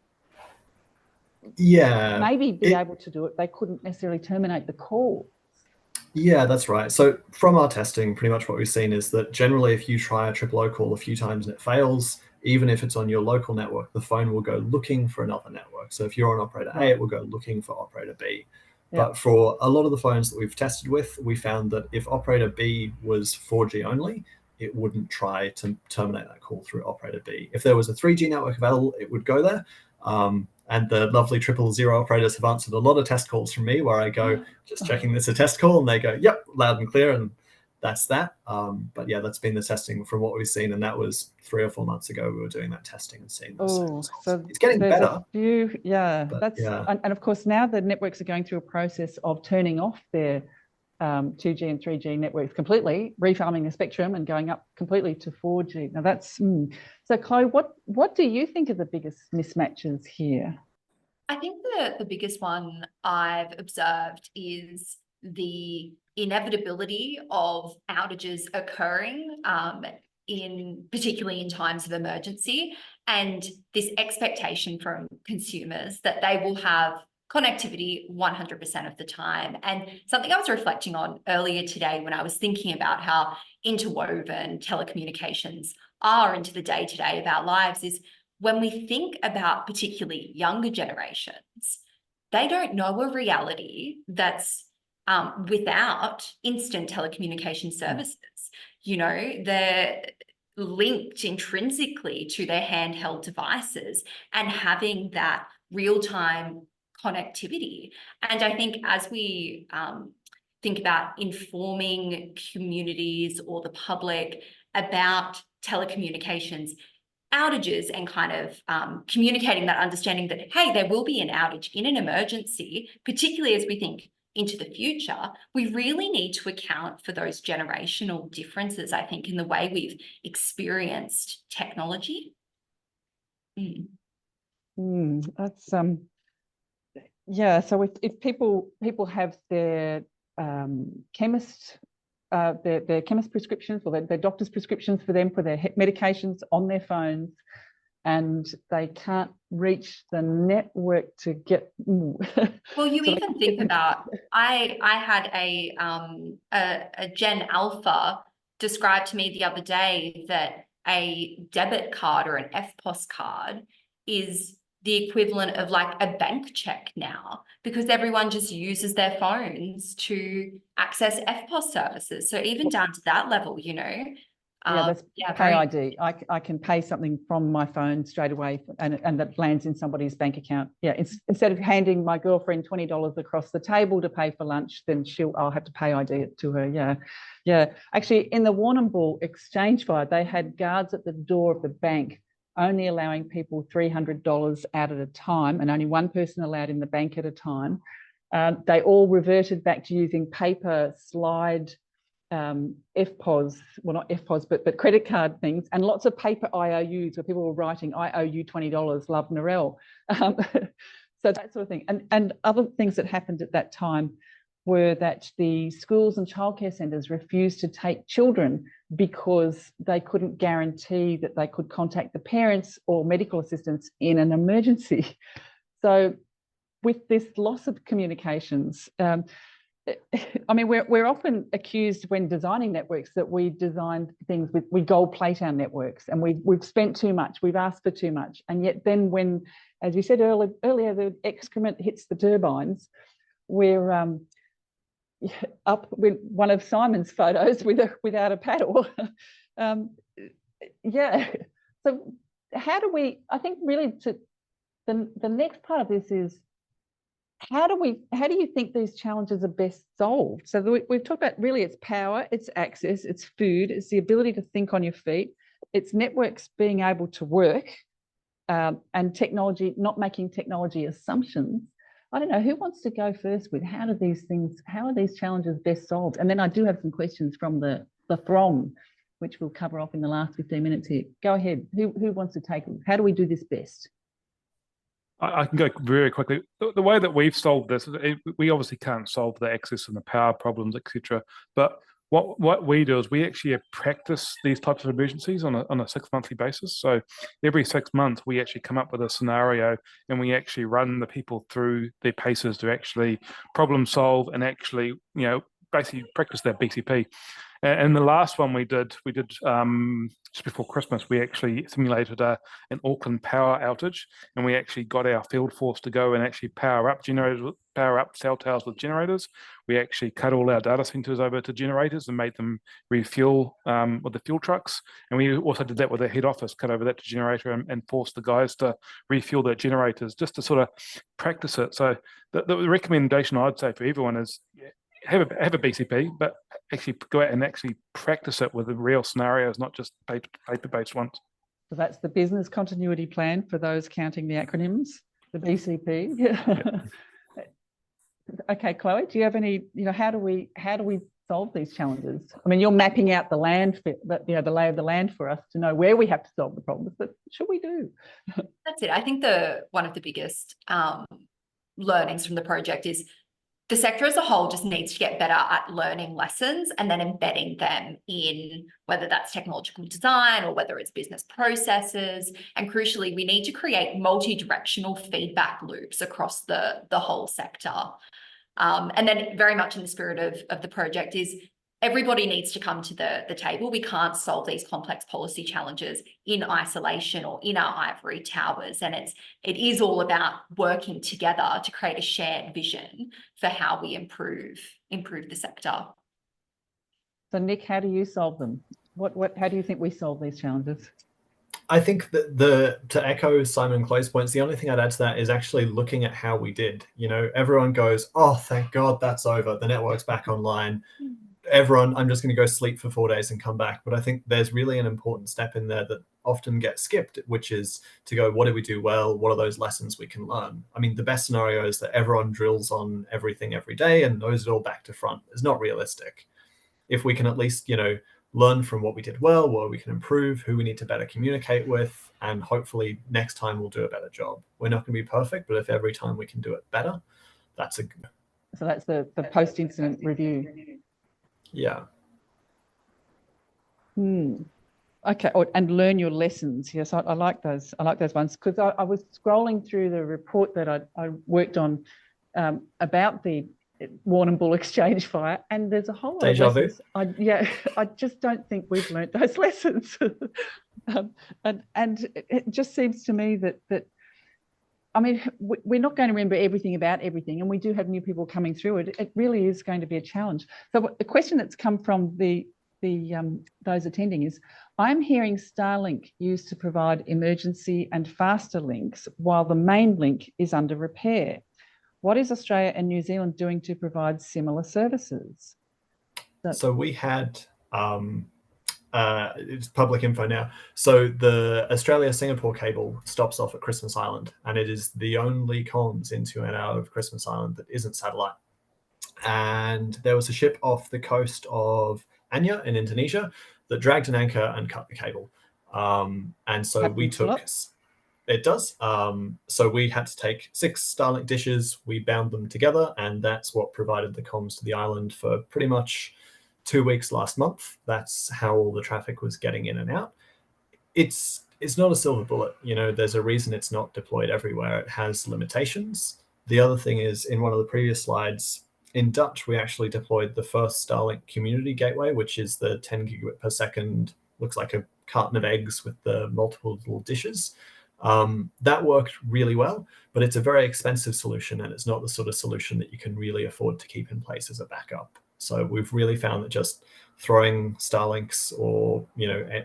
maybe be able to do it, they couldn't necessarily terminate the call. Yeah, that's right. So from our testing, pretty much what we've seen is that generally if you try a triple O call a few times and it fails, even if it's on your local network, the phone will go looking for another network. So if you're on operator A, Right. it will go looking for operator B. Yeah. But for a lot of the phones that we've tested with, we found that if operator B was 4G only, it wouldn't try to terminate that call through operator B. If there was a 3G network available, it would go there. And the lovely 000 operators have answered a lot of test calls from me where I go, just checking this a test call, and they go, yep, loud and clear, and that's that. But yeah, that's been the testing from what we've seen, and that was 3 or 4 months ago we were doing that testing and seeing those same Oh, results. so It's getting there's better. a few, yeah, But that's, yeah. and of course now the networks are going through a process of turning off their 2G and 3G networks completely, refarming the spectrum and going up completely to 4G. Now that's, so Chloe, what do you think are the biggest mismatches here? I think the biggest one I've observed is the inevitability of outages occurring particularly in times of emergency, and this expectation from consumers that they will have connectivity 100% of the time. And something I was reflecting on earlier today when I was thinking about how interwoven telecommunications are into the day-to-day of our lives is when we think about particularly younger generations, they don't know a reality that's without instant telecommunication services. You know, they're linked intrinsically to their handheld devices and having that real-time connectivity. And I think as we think about informing communities or the public about telecommunications outages and kind of communicating that understanding that, hey, there will be an outage in an emergency, particularly as we think into the future, we really need to account for those generational differences, I think, in the way we've experienced technology. That's yeah. So if people have their chemist prescriptions or their doctor's prescriptions for them for their medications on their phones, and they can't reach the network to get. Well, you so even think about, I had a Gen Alpha describe to me the other day that a debit card or an FPOS card is the equivalent of like a bank check now, because everyone just uses their phones to access FPOS services. So even down to that level, you know. Yeah, that's Pay ID. I can pay something from my phone straight away, and that lands in somebody's bank account. Yeah, instead of handing my girlfriend $20 across the table to pay for lunch, then I'll have to Pay ID it to her. Yeah. Actually, in the Warrnambool exchange fire, they had guards at the door of the bank only allowing people $300 out at a time, and only one person allowed in the bank at a time. They all reverted back to using paper slide FPOS, well, not FPOS, but credit card things, and lots of paper IOUs where people were writing, I owe you $20, love Narelle. So that sort of thing. And other things that happened at that time were that the schools and childcare centres refused to take children because they couldn't guarantee that they could contact the parents or medical assistants in an emergency. So with this loss of communications, I mean, we're often accused when designing networks that we designed things we gold plate our networks, and we've spent too much, we've asked for too much, and yet then when, as you said earlier, the excrement hits the turbines, we're up with one of Simon's photos without a paddle. Yeah. So how do we? I think really the next part of this is, how do you think these challenges are best solved? So we've talked about, really, it's power, it's access, it's food, it's the ability to think on your feet, it's networks being able to work, and technology, not making technology assumptions. I don't know, who wants to go first with how are these challenges best solved? And then I do have some questions from the throng, which we'll cover off in the last 15 minutes here. Go ahead. Who wants to take it? How do we do this best? I can go very quickly. The way that we've solved this, we obviously can't solve the access and the power problems, etc. But what we do is we actually practice these types of emergencies on a 6-monthly basis. So every 6 months, we actually come up with a scenario and we actually run the people through their paces to actually problem solve and actually, basically practice that BCP. And the last one we did just before Christmas, we actually simulated an Auckland power outage, and we actually got our field force to go and actually power up cell towers with generators. We actually cut all our data centers over to generators and made them refuel with the fuel trucks. And we also did that with the head office, cut over that to generator and forced the guys to refuel their generators just to sort of practice it. So the recommendation I'd say for everyone is have a BCP, but actually go out and actually practice it with the real scenarios, not just paper-based ones. So that's the business continuity plan for those counting the acronyms, the BCP. Yeah. Okay, Chloe, do you have any, how do we solve these challenges? I mean, you're mapping out the land, the lay of the land for us to know where we have to solve the problems, but should we do? That's it. I think one of the biggest learnings from the project is the sector as a whole just needs to get better at learning lessons and then embedding them in whether that's technological design or whether it's business processes. And crucially, we need to create multi-directional feedback loops across the whole sector. And then very much in the spirit of the project is everybody needs to come to the table. We can't solve these complex policy challenges in isolation or in our ivory towers. And it is all about working together to create a shared vision for how we improve the sector. So Nick, how do you solve them? How do you think we solve these challenges? I think that to echo Simon and Chloe's points, the only thing I'd add to that is actually looking at how we did. Everyone goes, oh, thank God that's over. The network's back online. Everyone, I'm just going to go sleep for 4 days and come back. But I think there's really an important step in there that often gets skipped, which is to go, what did we do well? What are those lessons we can learn? I mean, the best scenario is that everyone drills on everything every day and knows it all back to front. It's not realistic. If we can at least, learn from what we did well, what we can improve, who we need to better communicate with, and hopefully next time we'll do a better job. We're not going to be perfect, but if every time we can do it better, that's a good. So that's the post-incident review. Yeah. Okay, and learn your lessons. Yes, I like those. I like those ones because I was scrolling through the report that I worked on about the Warrnambool Exchange fire, and there's a whole lot of lessons. I just don't think we've learnt those lessons. And it just seems to me that I mean, we're not going to remember everything about everything, and we do have new people coming through it. It really is going to be a challenge. So the question that's come from those attending is, I'm hearing Starlink used to provide emergency and faster links while the main link is under repair. What is Australia and New Zealand doing to provide similar services? So we had, it's public info now. So the Australia-Singapore cable stops off at Christmas Island, and it is the only comms into and out of Christmas Island that isn't satellite. And there was a ship off the coast of Anyer in Indonesia that dragged an anchor and cut the cable. And so we took... It does. So we had to take 6 Starlink dishes, we bound them together, and that's what provided the comms to the island for pretty much 2 weeks last month. That's how all the traffic was getting in and out. It's not a silver bullet. There's a reason it's not deployed everywhere. It has limitations. The other thing is, in one of the previous slides, in Dutch, we actually deployed the first Starlink community gateway, which is the 10 gigabit per second, looks like a carton of eggs with the multiple little dishes. That worked really well, but it's a very expensive solution, and it's not the sort of solution that you can really afford to keep in place as a backup. So we've really found that just throwing Starlinks or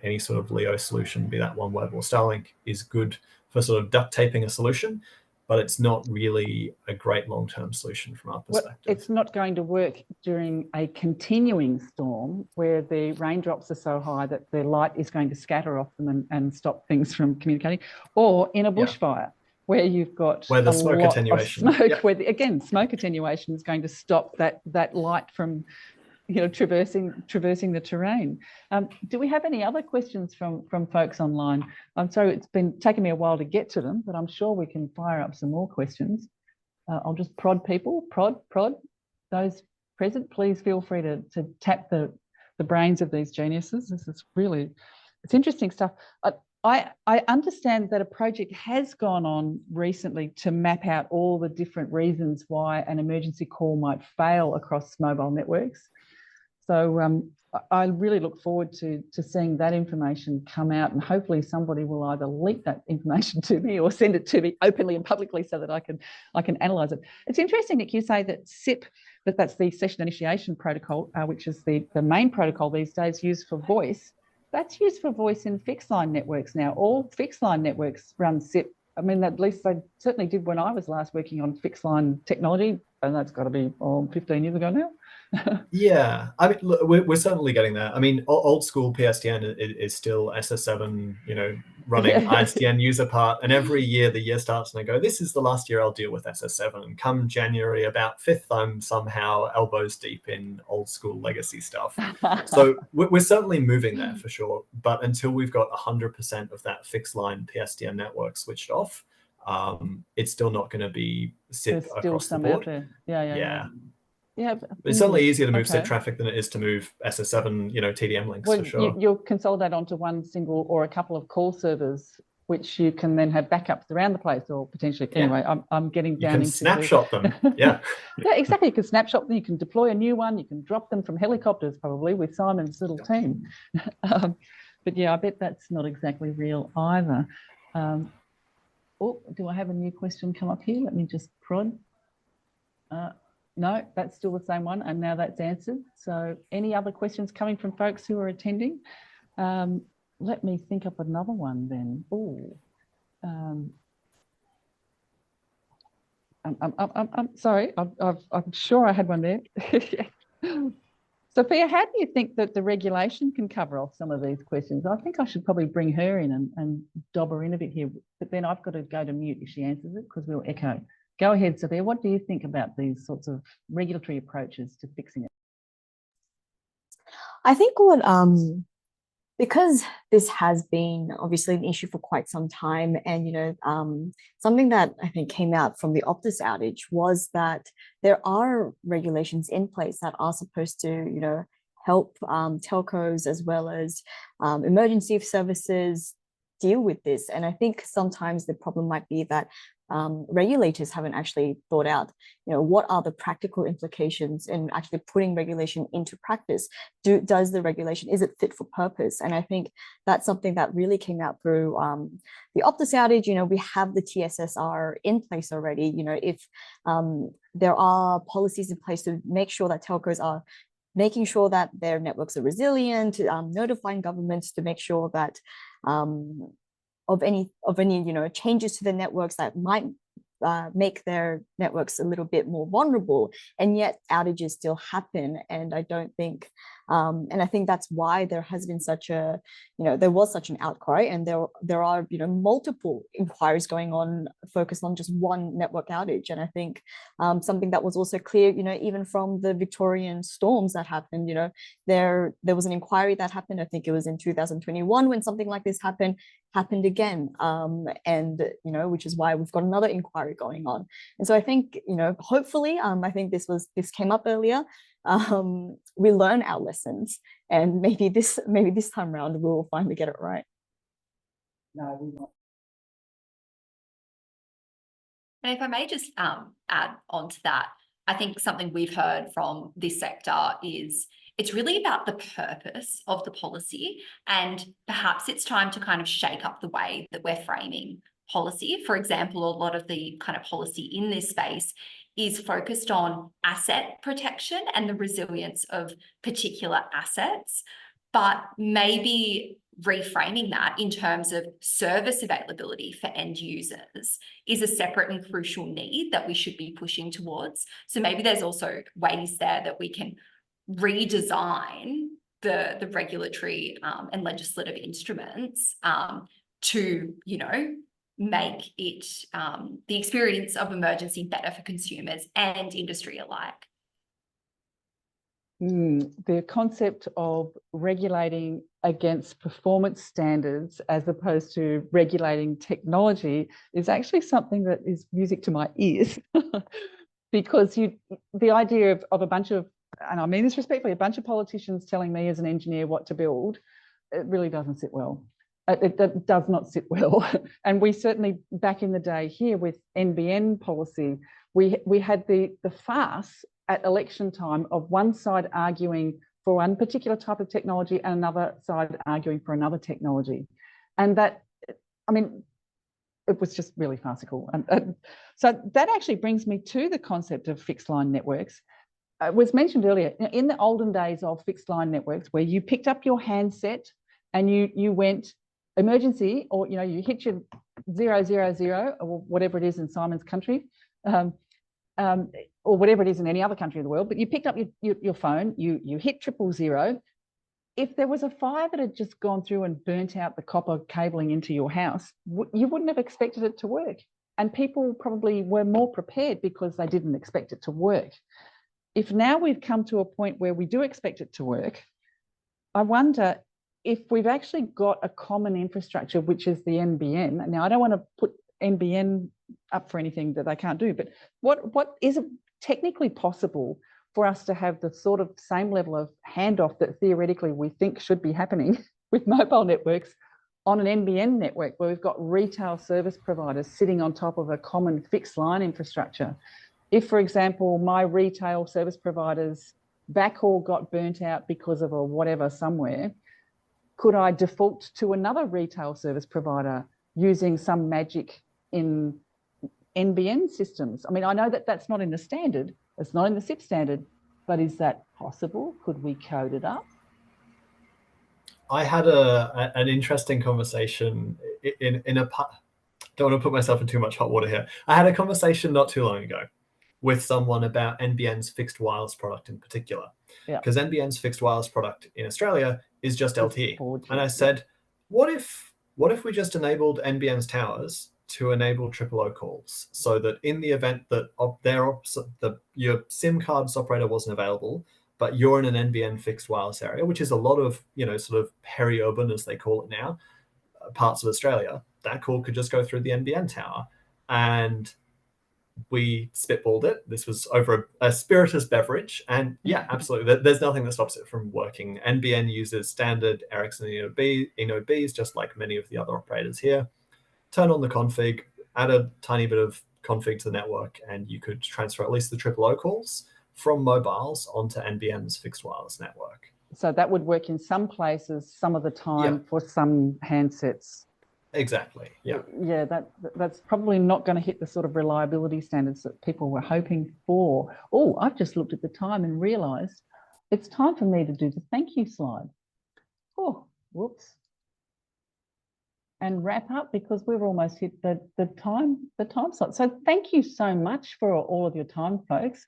any sort of LEO solution, be that OneWeb or Starlink, is good for sort of duct taping a solution, but it's not really a great long-term solution from our perspective. Well, it's not going to work during a continuing storm where the raindrops are so high that the light is going to scatter off them and stop things from communicating, or in a bushfire where you've got the smoke attenuation. Where smoke attenuation is going to stop that light from traversing the terrain. Do we have any other questions from folks online? I'm sorry, it's been taking me a while to get to them, but I'm sure we can fire up some more questions. I'll just prod people, prod. Those present, please feel free to tap the brains of these geniuses. This is really, it's interesting stuff. I understand that a project has gone on recently to map out all the different reasons why an emergency call might fail across mobile networks. So I really look forward to seeing that information come out, and hopefully somebody will either leak that information to me or send it to me openly and publicly so that I can analyse it. It's interesting, Nick, you say that SIP, that's the session initiation protocol, which is the main protocol these days used for voice. That's used for voice in fixed line networks now. All fixed line networks run SIP. I mean, at least they certainly did when I was last working on fixed line technology, and that's got to be 15 years ago now. Yeah, I mean, look, we're certainly getting there. I mean, old school PSTN is still SS7, running ISDN user part, and every year the year starts and I go, this is the last year I'll deal with SS7. And come January, about 5th, I'm somehow elbows deep in old school legacy stuff. So we're certainly moving there for sure. But until we've got 100% of that fixed line PSTN network switched off, it's still not going to be SIP across the board. Yeah. Yeah, it's certainly easier to move SIP traffic than it is to move SS7, TDM links, for sure. You'll consolidate onto one single or a couple of call servers, which you can then have backups around the place, or potentially. Yeah. Anyway, I'm getting down into. You can snapshot them. Yeah. Yeah, exactly. You can snapshot them. You can deploy a new one. You can drop them from helicopters, probably, with Simon's little team. But yeah, I bet that's not exactly real either. Do I have a new question come up here? Let me just prod. No, that's still the same one, and now that's answered. So any other questions coming from folks who are attending? Let me think up another one then. I'm sorry, I'm sure I had one there. Sophia, how do you think that the regulation can cover off some of these questions? I think I should probably bring her in and dob her in a bit here, but then I've got to go to mute if she answers it because we'll echo. Go ahead, Sophia. What do you think about these sorts of regulatory approaches to fixing it? I think because this has been obviously an issue for quite some time, and something that I think came out from the Optus outage was that there are regulations in place that are supposed to help telcos as well as emergency services deal with this. And I think sometimes the problem might be that regulators haven't actually thought out, what are the practical implications in actually putting regulation into practice? Does the regulation, is it fit for purpose? And I think that's something that really came out through the Optus outage. We have the TSSR in place already. If there are policies in place to make sure that telcos are making sure that their networks are resilient, notifying governments to make sure that of any changes to the networks that might make their networks a little bit more vulnerable, and yet outages still happen. And I don't think, and I think that's why there has been such a, there was such an outcry, and there are multiple inquiries going on focused on just one network outage. And I think something that was also clear, even from the Victorian storms that happened, there was an inquiry that happened, I think it was in 2021 when something like this happened again, and which is why we've got another inquiry going on. And so I think hopefully I think this came up earlier, we learn our lessons, and maybe this time around we'll finally get it right. No, we won't. And if I may just add on to that, I think something we've heard from this sector is it's really about the purpose of the policy, and perhaps it's time to kind of shake up the way that we're framing policy. For example, a lot of the kind of policy in this space is focused on asset protection and the resilience of particular assets, but maybe reframing that in terms of service availability for end users is a separate and crucial need that we should be pushing towards. So maybe there's also ways there that we can redesign the regulatory and legislative instruments to, make it the experience of emergency better for consumers and industry alike. The concept of regulating against performance standards as opposed to regulating technology is actually something that is music to my ears, because the idea of a bunch of, and I mean this respectfully, a bunch of politicians telling me as an engineer what to build, it really doesn't sit well. It does not sit well. And we certainly, back in the day here with NBN policy, we had the farce at election time of one side arguing for one particular type of technology and another side arguing for another technology. And that, I mean, it was just really farcical. So that actually brings me to the concept of fixed line networks. It was mentioned earlier, in the olden days of fixed line networks, where you picked up your handset and you went emergency, or you hit your 000 or whatever it is in Simon's country, or whatever it is in any other country of the world, but you picked up your phone, you hit 000. If there was a fire that had just gone through and burnt out the copper cabling into your house, you wouldn't have expected it to work. And people probably were more prepared because they didn't expect it to work. If now we've come to a point where we do expect it to work, I wonder if we've actually got a common infrastructure, which is the NBN. Now, I don't want to put NBN up for anything that they can't do, but what is it technically possible for us to have the sort of same level of handoff that theoretically we think should be happening with mobile networks on an NBN network, where we've got retail service providers sitting on top of a common fixed line infrastructure? If, for example, my retail service provider's backhaul got burnt out because of a whatever somewhere, could I default to another retail service provider using some magic in NBN systems? I mean, I know that that's not in the standard, it's not in the SIP standard, but is that possible? Could we code it up? I had an interesting conversation in a don't want to put myself in too much hot water here. I had a conversation not too long ago with someone about NBN's fixed wireless product in particular, because NBN's fixed wireless product in Australia is just LTE. And I said, what if we just enabled NBN's towers to enable 000 calls, so that in the event that your SIM card's operator wasn't available, but you're in an NBN fixed wireless area, which is a lot of, sort of peri-urban, as they call it now, parts of Australia, that call could just go through the NBN tower. And we spitballed it. This was over a spirituous beverage. And yeah, absolutely. There's nothing that stops it from working. NBN uses standard Ericsson ENO-Bs, just like many of the other operators here. Turn on the config, add a tiny bit of config to the network, and you could transfer at least the 000 calls from mobiles onto NBN's fixed wireless network. So that would work in some places, some of the time, for some handsets. Exactly. Yeah. Yeah, that's probably not going to hit the sort of reliability standards that people were hoping for. Oh, I've just looked at the time and realised it's time for me to do the thank you slide. Oh, whoops. And wrap up, because we've almost hit the time slot. So thank you so much for all of your time, folks.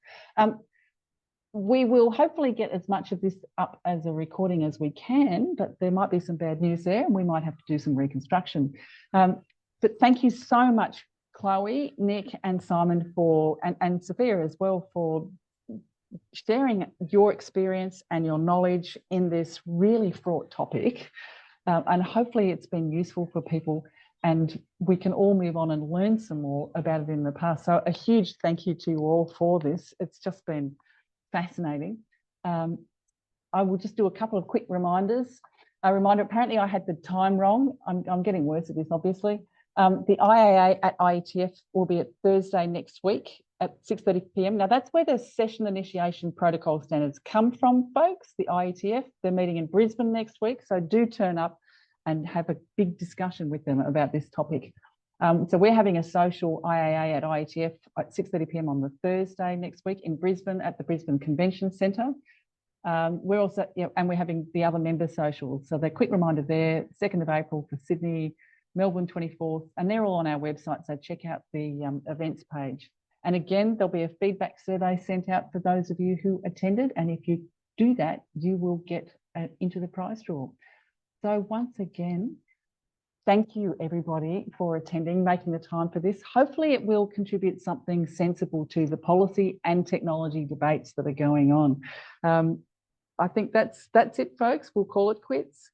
We will hopefully get as much of this up as a recording as we can, but there might be some bad news there and we might have to do some reconstruction. But thank you so much, Chloe, Nick and Simon and Sophia as well, for sharing your experience and your knowledge in this really fraught topic. And hopefully it's been useful for people and we can all move on and learn some more about it in the past. So a huge thank you to you all for this. It's just been fascinating. I will just do a couple of quick reminders. A reminder, apparently I had the time wrong. I'm getting worse at this, obviously. The IAA at IETF will be at Thursday next week at 6:30 p.m. Now that's where the session initiation protocol standards come from, folks, the IETF. They're meeting in Brisbane next week, so do turn up and have a big discussion with them about this topic. So we're having a social IAA at IETF at 6:30 p.m. on the Thursday next week in Brisbane at the Brisbane Convention Centre. We're also, and we're having the other member socials. So the quick reminder there, 2nd of April for Sydney, Melbourne 24th, and they're all on our website. So check out the events page. And again, there'll be a feedback survey sent out for those of you who attended. And if you do that, you will get into the prize draw. So once again, thank you, everybody, for attending, making the time for this. Hopefully it will contribute something sensible to the policy and technology debates that are going on. I think that's it, folks. We'll call it quits.